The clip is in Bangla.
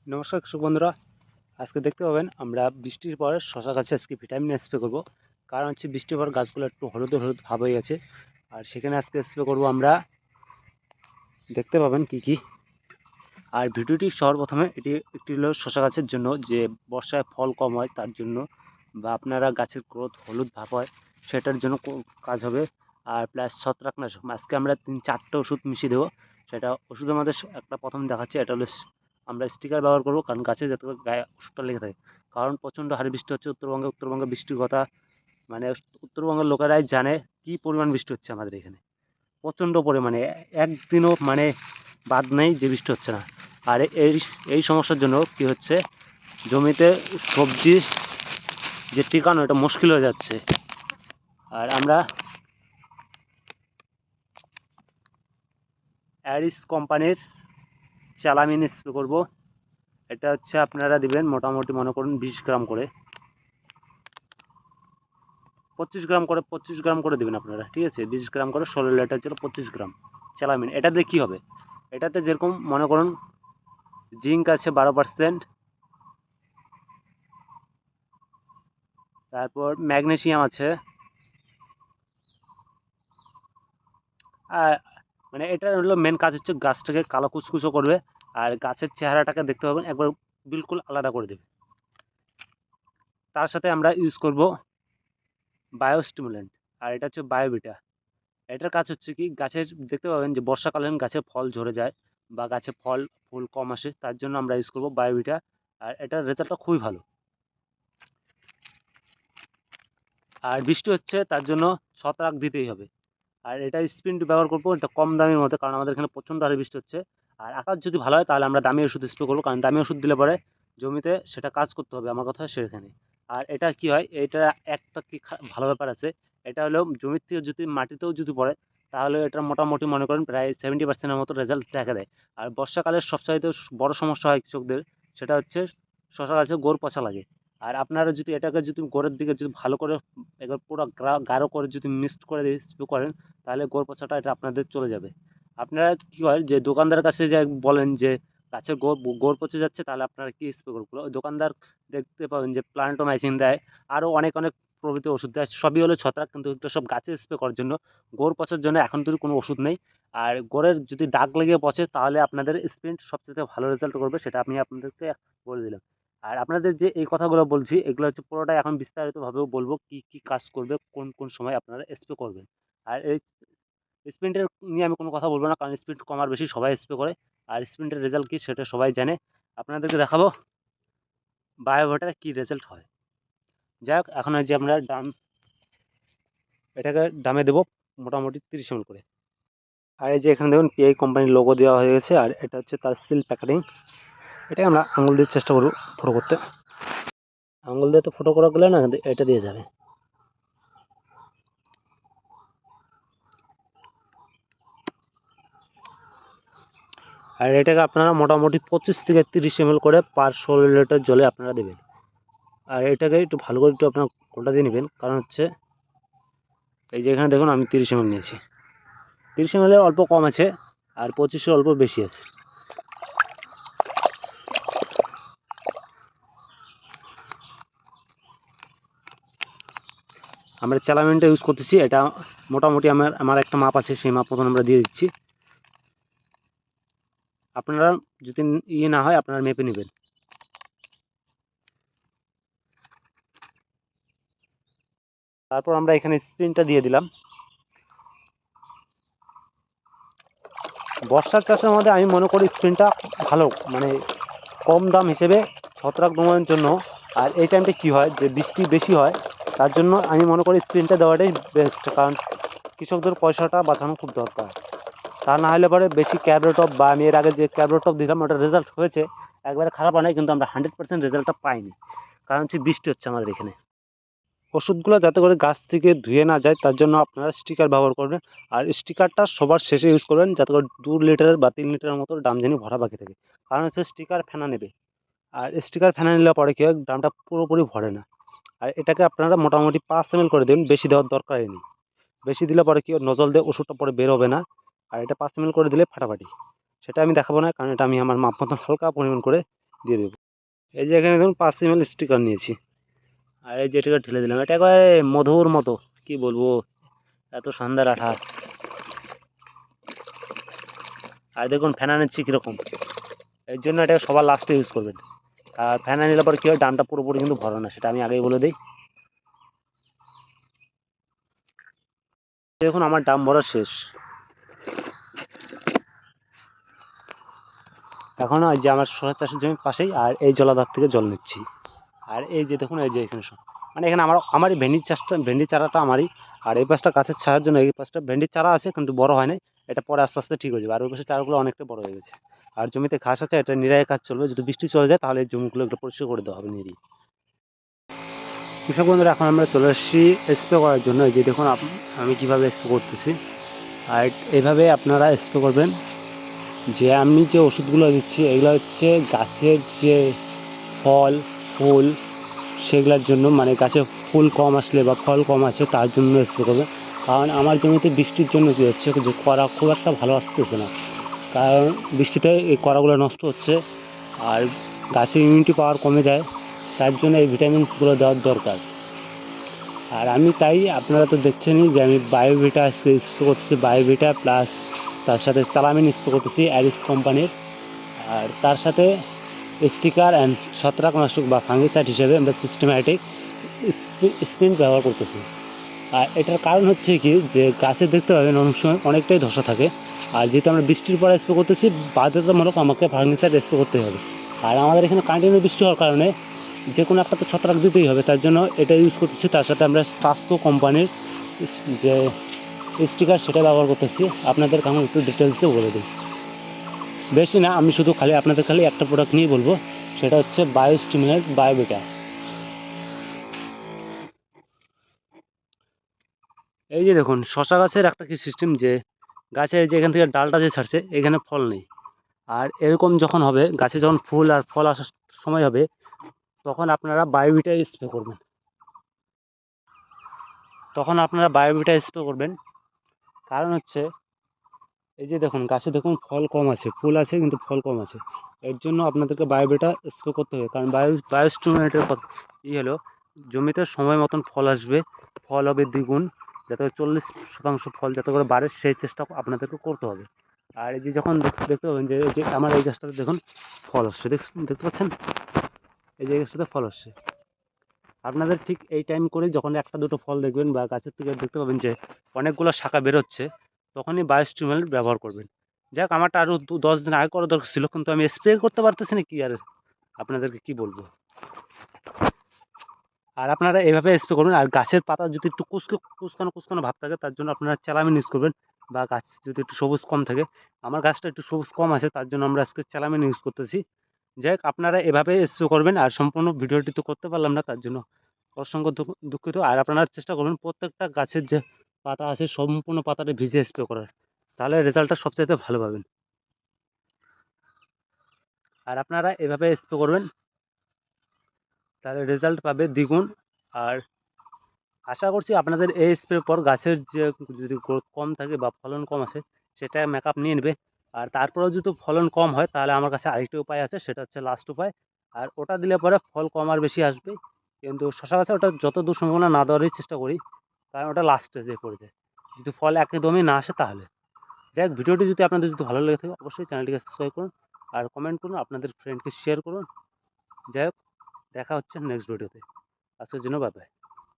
নমস্কার কৃষক বন্ধুরা। আজকে দেখতে পাবেন আমরা বৃষ্টির পর শশা গাছে আজকে ভিটামিন স্প্রে করব। কারণ হচ্ছে বৃষ্টির পর গাছগুলো একটু হলুদ হলুদ ভাব হয়ে গেছে, আর সেখানে আজকে স্প্রে করব আমরা। দেখতে পাবেন কি কি। আর ভিডিওটি সর্বপ্রথমে এটি একটি হলো শশা গাছের জন্য, যে বর্ষায় ফল কম হয় তার জন্য, বা আপনারা গাছের গ্রোথ হলুদ ভাব হয় সেটার জন্য কাজ হবে। আর প্লাস ছত্রাকনাশক আজকে আমরা 3-4টে ওষুধ মিশিয়ে দেবো। সেটা ওষুধের মধ্যে একটা প্রথম দেখাচ্ছি, এটা হলো আমরা স্টিকার ব্যবহার করবো, কারণ গাছে যাতে করে গায়ে ওষুধটা লেগে থাকে। কারণ প্রচণ্ড হারে বৃষ্টি হচ্ছে উত্তরবঙ্গে বৃষ্টির কথা, মানে উত্তরবঙ্গের লোকেরাই জানে কি পরিমাণ বৃষ্টি হচ্ছে আমাদের এখানে। প্রচণ্ড পরিমাণে একদিনও মানে বাদ নেই যে বৃষ্টি হচ্ছে না। আর এই এই সমস্যার জন্য কি হচ্ছে, জমিতে সবজি যে টিকানো এটা মুশকিল হয়ে যাচ্ছে। আর আমরা অ্যারিস কোম্পানির চালামিন স্প্রে করব। এটা হচ্ছে আপনারা দিবেন মোটামুটি মনে করুন 20 গ্রাম করে, 25 গ্রাম করে দেবেন আপনারা, ঠিক আছে? 20 গ্রাম করে 16 লিটার জন্য 25 গ্রাম চালামিন। এটাতে কি হবে, এটাতে যেরকম মনে করুন জিঙ্ক আছে 12%, তারপর ম্যাগনেসিয়াম আছে। আর মানে এটার হলো মেন কাজ হচ্ছে গাছটাকে কালো কুচকুচো করবে, আর গাছের চেহারাটাকে দেখতে পাবেন একবার বিলকুল আলাদা করে দেবে। তার সাথে আমরা ইউজ করব বায়োস্টিমুলেন্ট, আর এটা হচ্ছে বায়োভিটা। এটার কাজ হচ্ছে কি, গাছের দেখতে পাবেন যে বর্ষাকালীন গাছে ফল ঝরে যায় বা গাছে ফল ফুল কম আসে, তার জন্য আমরা ইউজ করব বায়োভিটা। আর এটার রেজাল্টটা খুবই ভালো। আর বৃষ্টি হচ্ছে তার জন্য ছত্রাক দিতেই হবে। আর এটা স্প্রিন্ট ব্যবহার করবো, এটা কম দামের মধ্যে, কারণ আমাদের এখানে প্রচণ্ড হারে বৃষ্টি হচ্ছে। আর আকাশ যদি ভালো হয় তাহলে আমরা দামি ওষুধ স্প্রে করবো, কারণ দামি ওষুধ দিলে পরে জমিতে সেটা কাজ করতে হবে, আমার কথা সেখানে। আর এটা কি হয়, এটা একটা কি ভালো ব্যাপার আছে, এটা হলো জমির থেকে যদি মাটিতেও যদি পড়ে তাহলে এটা মোটামুটি মনে করেন প্রায় 70%-এর মতো রেজাল্ট দেখা দেয়। আর বর্ষাকালের সবচাইতে বড় সমস্যা হয় কৃষকদের, সেটা হচ্ছে শশা গাছে গোড় পচা লাগে। আর আপনারা যদি এটাকে যদি গোড়ের দিকে যদি ভালো করে একবার পুরো গাঢ় করে যদি মিক্সড করে স্প্রে করেন, তাহলে গোড় পচাটা এটা আপনাদের চলে যাবে। আপনারা কী হয় যে দোকানদারের কাছে যে বলেন যে গাছের গোড় পচে যাচ্ছে, তাহলে আপনারা কী স্প্রে করবো, ওই দোকানদার দেখতে পাবেন যে প্লান্টোমাইসিন দেয়, আরও অনেক অনেক প্রভৃতি ওষুধ দেয়, সবই হলো ছত্রাক, কিন্তু এগুলো সব গাছে স্প্রে করার জন্য। গোড় পচার জন্য এখন তো কোনো ওষুধ নেই। আর গোড়ের যদি দাগ লেগে পচে তাহলে আপনাদের স্প্রিন্ট সবচেয়ে ভালো রেজাল্ট করবে, সেটা আমি আপনাদেরকে বলে দিলাম। আর আপনাদের যে এই কথাগুলো বলছি এগুলো হচ্ছে পুরোটাই এখন বিস্তারিতভাবেও বলবো কি কি কাজ করবে, কোন কোন সময় আপনারা স্প্রে করবেন। আর এই স্প্রিন্টের নিয়ে আমি কোনো কথা বলবো না, কারণ স্প্রিন্ট কম আর বেশি সবাই স্প্রে করে। আর স্প্রিন্টের রেজাল্ট কী সেটা সবাই জানে। আপনাদেরকে দেখাবো বায়োভোটার কী রেজাল্ট হয়। যাই হোক, এখন যে আমরা এটাকে দামে দেবো মোটামুটি 30 ml করে। আর এই যে এখানে দেখুন পিআই কোম্পানির লোগো দেওয়া হয়ে গেছে, আর এটা হচ্ছে তার সিল প্যাকেটিং। এটাই আমরা আঙুল দিয়ে চেষ্টা করবো ফটো করতে। আঙুল দিয়ে তো ফটো করা গেলে না, এটা দিয়ে যাবে। আর এটাকে আপনারা মোটামুটি 25 থেকে 30 ml করে পার 16 লিটার জলে আপনারা দেবেন। আর এটাকে একটু ভালো করে একটু আপনার কোটা দিয়ে নেবেন, কারণ হচ্ছে এই যে এখানে দেখুন আমি 30 ml নিয়েছি। 30 ml অল্প কম আছে, আর 25 অল্প বেশি আছে। আমরা চালামিনটা ইউজ করতেছি, এটা মোটামুটি আমার একটা মাপ আছে, সেই মাপ মতন আমরা দিয়ে দিচ্ছি। আপনারা যদি না হয় আপনারা মেপে নেবেন। তারপর আমরা এখানে স্প্রিনটা দিয়ে দিলাম। বর্ষার চাষের মধ্যে আমি মনে করি স্প্রিনটা ভালো, মানে কম দাম হিসেবে ছত্রাক দমনের জন্য। আর এই টাইমটা কী হয় যে বৃষ্টি বেশি হয়, তার জন্য আমি মনে করি স্প্রিনটা দেওয়াটাই বেস্ট, কারণ কৃষকদের পয়সাটা বাঁচানো খুব দরকার। তা না হলে পরে বেশি ক্যাব্রোটপ, বা আমি এর আগে যে ক্যাব্রোটপ দিলাম ওটার রেজাল্ট হয়েছে, একবারে খারাপ হয় নাই, কিন্তু আমরা 100% রেজাল্টটা পাইনি, কারণ হচ্ছে বৃষ্টি হচ্ছে আমাদের এখানে। ওষুধগুলো যাতে করে গাছ থেকে ধুয়ে না যায় তার জন্য আপনারা স্টিকার ব্যবহার করবেন। আর স্টিকারটা সবার শেষে ইউজ করবেন, যাতে করে 2 লিটারের বা 3 লিটারের মতো ড্রাম জানি ভরা বাকি থাকে, কারণ হচ্ছে স্টিকার ফেনা নেবে। আর স্টিকার ফেনা নিলে পরে কী হয়, ড্রামটা পুরোপুরি ভরে না। আর এটাকে আপনারা মোটামুটি 5 ml করে দেবেন, বেশি দেওয়ার দরকারই নেই। বেশি দিলে পরে কী হয়, নজল দিয়ে ওষুধটা পরে বের হবে না। আর এটা 5 ml করে দিলে ফাটাফাটি। সেটা আমি দেখাবো না, কারণ এটা আমি আমার মাপ মতন হালকা পরিমাণ করে দিয়ে দেবো। এই যে এখানে ধরুন 5 ml স্টিকার নিয়েছি, আর এই যে এটাকে ঢেলে দিলাম। এটা একেবারে মধুর মতো, কি বলবো, এত শানদার আঠা। আর দেখুন ফেনা নিচ্ছি কীরকম, এর জন্য এটা সবার লাস্টে ইউজ করবেন। আর ফেনা নিলে পরে কী হয়, ডামটা পুরোপুরি কিন্তু ভরে না, সেটা আমি আগেই বলে দিই। দেখুন আমার ডাম ভরা শেষ। এখন ওই যে আমার শশা চাষের জমির পাশেই, আর এই জলাধার থেকে জল নিচ্ছি। আর এই যে দেখুন, এই যে এখানে মানে এখানে আমারই ভেন্ডির চাষটা, ভেন্ডির চারাটা আমারই। আর এই পাশটা গাছের ছায়ার জন্য, এই পাশটা ভেন্ডির চারা আছে কিন্তু বড় হয় নাই, এটা পরে আস্তে আস্তে ঠিক হয়ে যাবে। আর ওই পাশে চারাগুলো অনেকটা বড় হয়ে গেছে। আর জমিতে ঘাস আছে, এটা নিরাই কাজ চলবে। যদি বৃষ্টি চলে যায় তাহলে এই জমিগুলো একটু পরিষ্কার করে দেওয়া হবে নিরি। কৃষক বন্ধুরা, এখন আমরা চলে এসেছি স্প্রে করার জন্য। এই যে দেখুন আমি কীভাবে স্প্রে করতেছি। আর এইভাবে আপনারা স্প্রে করবেন। যে আমি যে ওষুধগুলো দিচ্ছি এগুলো হচ্ছে গাছের যে ফল ফুল সেগুলোর জন্য, মানে গাছে ফুল কম আসলে বা ফল কম আছে তার জন্য স্প্রে করবেন। কারণ আমার জমিতে বৃষ্টির জন্য কী হচ্ছে, যে কড়া খুব একটা ভালো আসতেছে না, কারণ বৃষ্টিতে এই কড়াগুলো নষ্ট হচ্ছে আর গাছের ইমিউনিটি পাওয়ার কমে যায়। তার জন্য এই ভিটামিনসগুলো দেওয়ার দরকার। আর আমি তাই, আপনারা তো দেখছেনই যে আমি বায়োভিটা স্প্রে করতেছি, বায়োভিটা প্লাস তার সাথে সালামিন স্প্রে করতেছি অ্যারিস কোম্পানির। আর তার সাথে স্টিকার অ্যান্ড ছত্রাকনাশক বা ফাঙ্গিসাইড হিসেবে আমরা সিস্টেম্যাটিক স্প্রিন্ট ব্যবহার করতেছি। আর এটার কারণ হচ্ছে কি, যে গাছে দেখতে পাবেন অনেক সময় অনেকটাই ধসা থাকে। আর যেহেতু আমরা বৃষ্টির পরে স্প্রে করতেছি, বাধ্যতামূলক আমাকে ফাঙ্গিসাইড স্প্রে করতে হবে। আর আমাদের এখানে কন্টিনিউ বৃষ্টি হওয়ার কারণে যে কোনো একটা তো ছত্রাক দিতেই হবে, তার জন্য এটা ইউজ করতেছি। তার সাথে আমরা স্টাস্কো কোম্পানির যে স্টিকার সেটা ব্যবহার করতেছি। আপনাদের আমি একটু ডিটেলসে বলে দিই। বেশি না, আমি শুধু আপনাদের একটা প্রোডাক্ট নিয়ে বলবো, সেটা হচ্ছে বায়োস্টিমুলেন্ট বায়োভিটা। এই যে দেখুন, শশা গাছের একটা কি সিস্টেম, যে গাছের যে এখান থেকে ডালটা যে ছাড়ছে এখানে ফল নেই। আর এরকম যখন হবে, গাছে যখন ফুল আর ফল আসার সময় হবে, তখন আপনারা বায়োভিটা স্প্রে করবেন। কারণ হচ্ছে, এই যে দেখুন গাছে দেখুন ফল কম আছে, ফুল আছে কিন্তু ফল কম আছে। এর জন্য আপনাদেরকে বায়োভিটা স্প্রে করতে হবে। কারণ বায়োস্টিমুলেন্টের হলো, জমিতে সময় মতন ফল আসবে, ফল হবে দ্বিগুণ, যাতে 40% ফল যাতে করে বাড়ে সেই চেষ্টা আপনাদেরকে করতে হবে। আর এই যে যখন দেখতে পাবেন যে এই যে আমার এই গাছটাতে দেখুন ফল আসছে, দেখতে পাচ্ছেন, এই যে গাছটাতে ফল আসছে। আপনাদের ঠিক এই টাইম করে যখন একটা দুটো ফল দেখবেন বা গাছের থেকে দেখতে পাবেন যে অনেকগুলো শাখা বেরোচ্ছে, তখনই বায়োস্টিমুলেন্ট ব্যবহার করবেন। যাক, আমারটা আরও 10 দিন আগে করা দরকার ছিল, কিন্তু আমি স্প্রে করতে পারতেছি না, কি আর আপনাদেরকে কি বলবো। আর আপনারা এভাবে স্প্রে করবেন। আর গাছের পাতা যদি একটু কুচকানো ভাব থাকে, তার জন্য আপনারা চালামিন ইউজ করবেন। বা গাছ যদি একটু সবুজ কম থাকে, আমার গাছটা একটু সবুজ কম আছে, তার জন্য আমরা আজকে চালামিন ইউজ করতেছি। যাই হোক, আপনারা এভাবে স্প্রে করবেন। আর সম্পূর্ণ ভিডিওটি তো করতে পারলাম না, তার জন্য অসংখ্য দুঃখিত। আর আপনারা চেষ্টা করবেন প্রত্যেকটা গাছের যে পাতা আছে সম্পূর্ণ পাতাটা ভিজে স্প্রে করার, তাহলে রেজাল্টটা সবচাইতে ভালো পাবেন। আর আপনারা এভাবে স্প্রে করবেন, তাহলে রেজাল্ট পাবে দ্বিগুণ। আর আশা করছি আপনাদের এই স্প্রের পর গাছের যে যদি গ্রোথ কম থাকে বা ফলন কম আসে, সেটা মেকআপ নিয়ে নেবে। আর তারপরেও যদি ফলন কম হয়, তাহলে আমার কাছে আরেকটি উপায় আছে, সেটা হচ্ছে লাস্ট উপায়। আর ওটা দিলে পরে ফল কম আর বেশি আসবে। কিন্তু শশা গাছে ওটা যত দূর সম্ভাবনা না দেওয়ারই চেষ্টা করি, কারণ ওটা লাস্টে যে পড়ে যায়, যদি ফল একদমই না আসে তাহলে। যাই হোক, ভিডিওটি যদি আপনাদের যদি ভালো লেগে থাকে, অবশ্যই চ্যানেলটিকে সাবস্ক্রাইব করুন আর কমেন্ট করুন, আপনাদের ফ্রেন্ডকে শেয়ার করুন। যাই হোক, দেখা হচ্ছে নেক্সট ভিডিওতে। আজকের জন্য বাই বাই।